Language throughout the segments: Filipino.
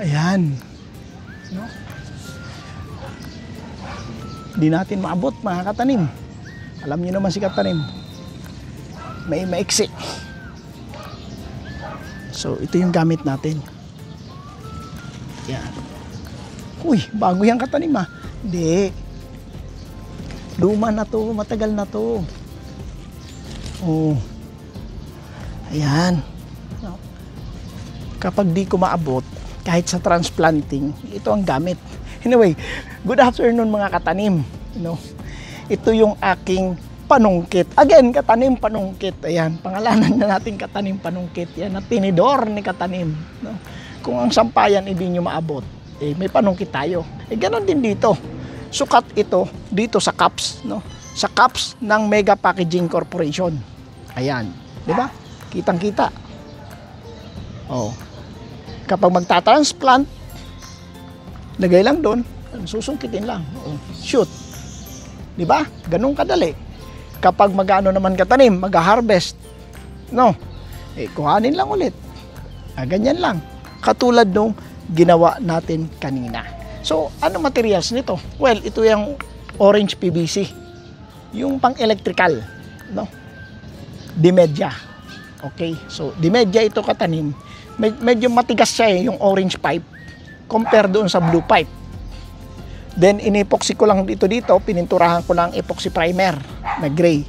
Ayan. No? Hindi natin maabot mga katanim. Alam niyo naman si katanim. May maiksi. So, ito yung gamit natin. Yan. Uy, bago yung katanim ah. Hindi. Luma na to, matagal na to. Oh. Ayan. No? Kapag di ko maabot, kahit sa transplanting, ito ang gamit. Anyway, good afternoon mga katanim. You know, ito yung aking panungkit. Again, katanim panungkit. Ayan, pangalanan na natin katanim panungkit. Yan, at tinidor ni katanim. No? Kung ang sampayan hindi nyo maabot, eh, may panungkit tayo. Eh, ganon din dito. Sukat ito dito sa cups, no? Sa cups ng Mega Packaging Corporation. Ayan, di ba? Kitang-kita. Oh. Kapag magta-transplant, lagay lang doon, susungkitin lang. Oh. Shoot. Di ba? Ganun kadali. Kapag mag-ano naman katanim, mag-harvest, no? Eh, kuhanin lang ulit. Ganyan lang. Katulad nung ginawa natin kanina. So, ano materials nito? Well, ito yung orange PVC. Yung pang-electrical, no? Dimedya. Okay? So, dimedya ito katanim. Medyo matigas siya yung orange pipe compare doon sa blue pipe. Then, in-epoxy ko lang dito, pininturahan ko lang epoxy primer na gray.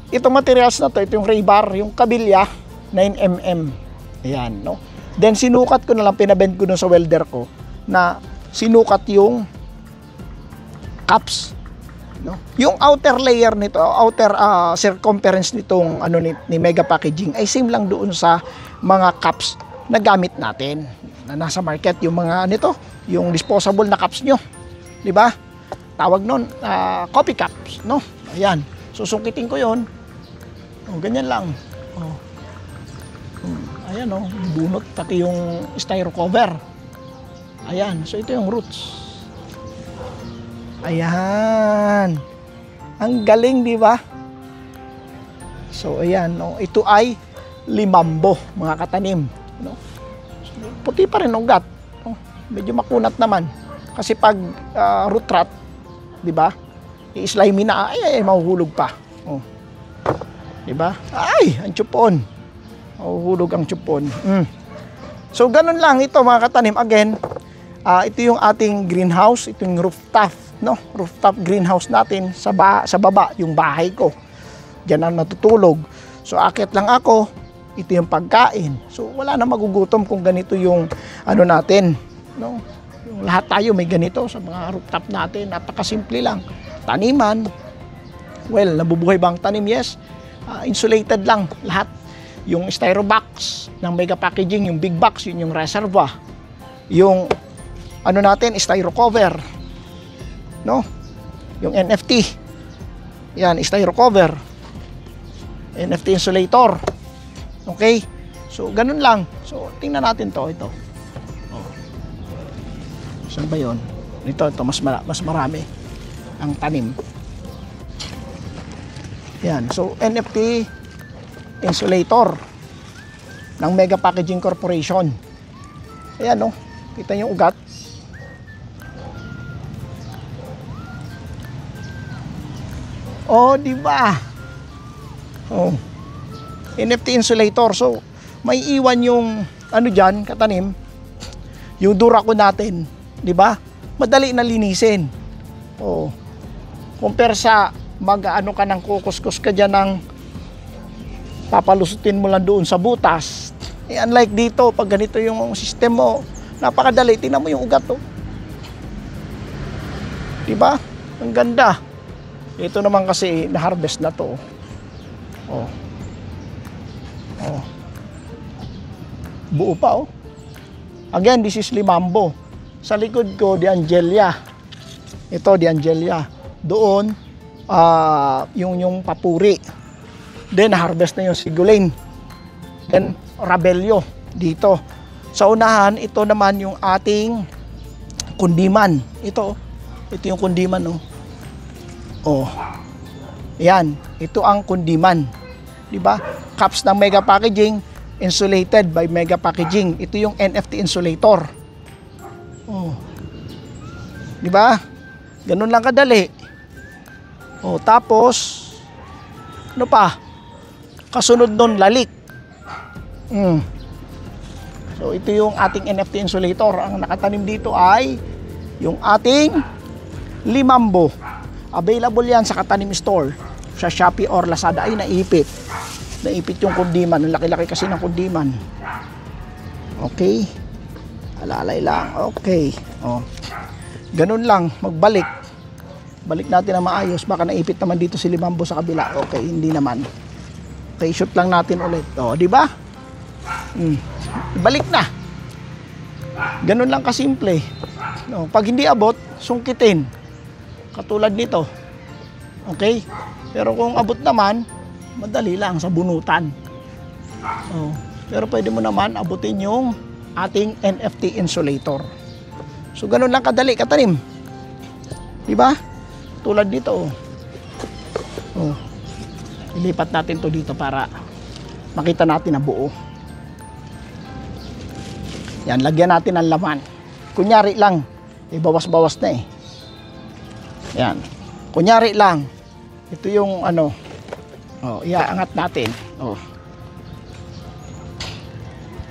Itong materials na to, ito yung rebar, yung kabilya, 9mm. Ayan, no? Then, sinukat ko na lang, pinabend ko doon sa welder ko, na sinukat yung cups. No? Yung outer layer nito, outer circumference nitong ano ni Mega Packaging ay same lang doon sa mga cups na gamit natin na nasa market, yung mga nito, yung disposable na cups nyo, di ba? Tawag nun coffee cups, no? Ayan, susungkitin ko yon. Oh, ganyan lang. Oh. Ayan, oh, bunot pati yung styro cover. Ayan, so ito yung roots. Ayan. Ang galing, di ba? So, ayan, no? Ito ay limambo, mga katanim. No? So, puti pa rin ang ugat. No? Medyo makunat naman. Kasi pag root rot, di ba? I-slimy na, ay, mahuhulog pa. Oh. Di ba? Ay, ang chupon. Mahuhulog ang chupon. So, ganun lang ito, mga katanim. Again, ito yung ating greenhouse, ito yung rooftop, no? Rooftop greenhouse natin sa baba, yung bahay ko. Diyan ang natutulog. So akit lang ako, ito yung pagkain. So wala na magugutom kung ganito yung ano natin, no? Yung lahat tayo may ganito sa mga rooftop natin, napakasimple lang. Taniman. Well, nabubuhay ba ang tanim? Yes. Insulated lang lahat. Yung styro box ng Mega Packaging, yung big box, yun yung reservoir. Yung ano natin, styro cover, no? Yung NFT, yan, styro cover, NFT insulator. Okay, so ganun lang. So tingnan natin ito. Oh. Saan ba yun? Ito mas marami ang tanim. Yan, so NFT insulator ng Mega Packaging Corporation. Ayan, no? Kita niyo ugat. Oh, di ba? Oh. NFT insulator. So, may iwan yung ano diyan, katanim. Yung durako natin, di ba? Madali na linisin. Oh. Compare sa mag-ano ka ng kukuskus ka diyan ng papalusutin mo lang doon sa butas. Eh, unlike dito, pag ganito yung system mo, napakadali. Tingnan mo yung ugat, oh. Di ba? Ang ganda. Ito naman kasi na-harvest na to. Oh. Oh. Buo pa, oh. Again, this is limambo. Sa likod ko, D'Angelia. Ito, D'Angelia. Doon, yung papuri. Then, na-harvest na yung sigulin. Then, Rabelio. Dito. Sa unahan, ito naman yung ating kundiman. Ito yung kundiman, oh. Oh. Yan, ito ang kundiman. 'Di ba? Cups ng Mega Packaging, insulated by Mega Packaging. Ito yung NFT insulator. Oh. Di ba? Ganun lang kadali. Oh, tapos ano pa? Kasunod nun, lalik. So ito yung ating NFT insulator. Ang nakatanim dito ay yung ating limambo. Available yan sa Katanim Store, sa Shopee or Lazada. Ay, naipit. Naipit yung kundiman. Ang laki-laki kasi ng kundiman. Okay. Alalay lang. Okay. Oh. Ganun lang. Magbalik. Balik natin na maayos. Baka naipit naman dito si limambo sa kabila. Okay, hindi naman. Okay, shoot lang natin ulit. Oh, di ba? Balik na. Ganun lang kasimple. No, pag hindi abot, sungkitin. Katulad nito. Okay? Pero kung abot naman, madali lang sa bunutan. Oh, pero pwede mo naman abutin yung ating NFT insulator. So ganun lang kadali katanim. Di ba? Tulad dito. Oh. Ilipat natin to dito para makita natin na buo. Yan, lagyan natin ng laman. Kunyari lang, bawas-bawas na eh. Yan. Kunyari lang, ito yung ano, oh, iaangat natin. Oh.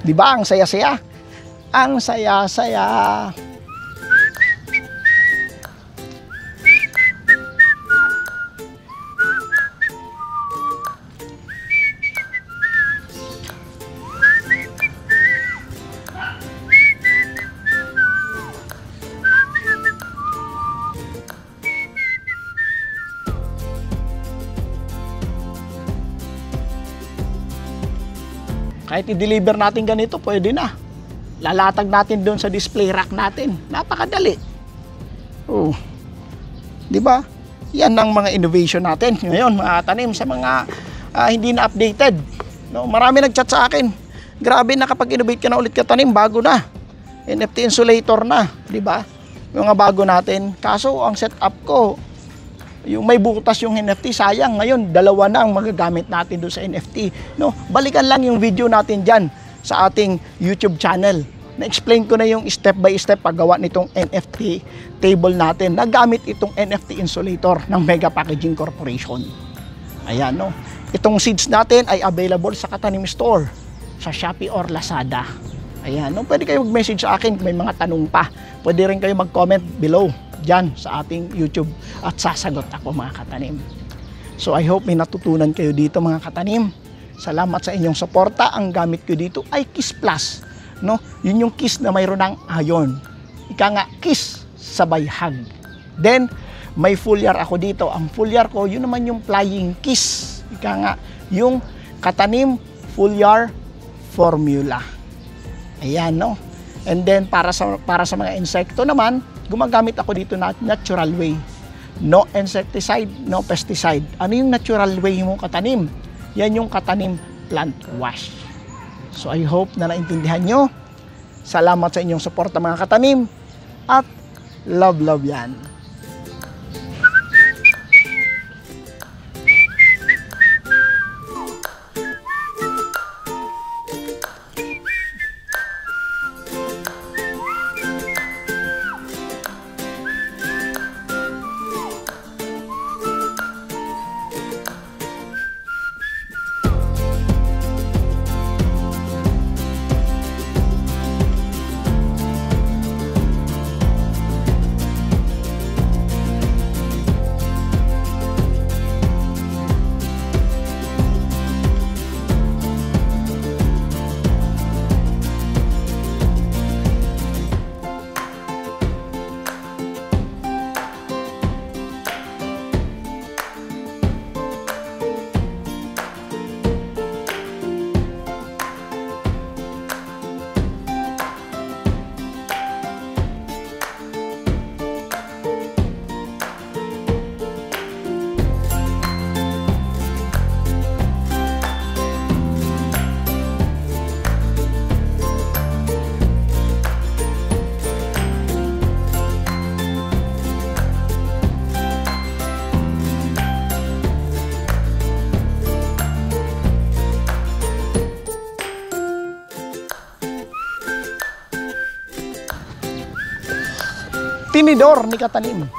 Di ba ang saya-saya? Ang saya-saya. Kahit i-deliver natin ganito, pwede na. Lalatag natin doon sa display rack natin. Napakadali. Oh. 'Di ba? Yan ang mga innovation natin ngayon, mga tanim sa mga hindi na updated. No, marami nag-chat sa akin. Grabe, nakapag-innovate ka na ulit katanim, bago na. NFT insulator na, 'di ba? Yung mga bago natin. Kaso ang setup ko, yung may butas yung NFT, sayang. Ngayon, dalawa na ang magagamit natin doon sa NFT. No, balikan lang yung video natin dyan sa ating YouTube channel. Na-explain ko na yung step by step paggawa nitong NFT table natin. Nagamit itong NFT insulator ng Mega Packaging Corporation. Ayan, no. Itong seeds natin ay available sa Katanim Store, sa Shopee or Lazada. Ayan, no. Pwede kayo mag-message sa akin kung may mga tanong pa. Pwede rin kayo mag-comment below dyan sa ating YouTube at sasagot ako, mga katanim. So I hope may natutunan kayo dito, mga katanim. Salamat sa inyong suporta. Ang gamit ko dito ay Kiss Plus, no? Yun yung kiss na mayroon ng iron. Ika nga, kiss sabay hug. Then may foliar ako dito. Ang foliar ko, yun naman yung flying kiss. Ika nga, yung Katanim foliar formula. Ayan, no? And then para sa mga insekto naman, gumagamit ako dito na natural way. No insecticide, no pesticide. Ano yung natural way mo katanim? Yan yung Katanim plant wash. So I hope na naintindihan nyo. Salamat sa inyong suporta, mga katanim. At love yan. tinidor ni Katanim.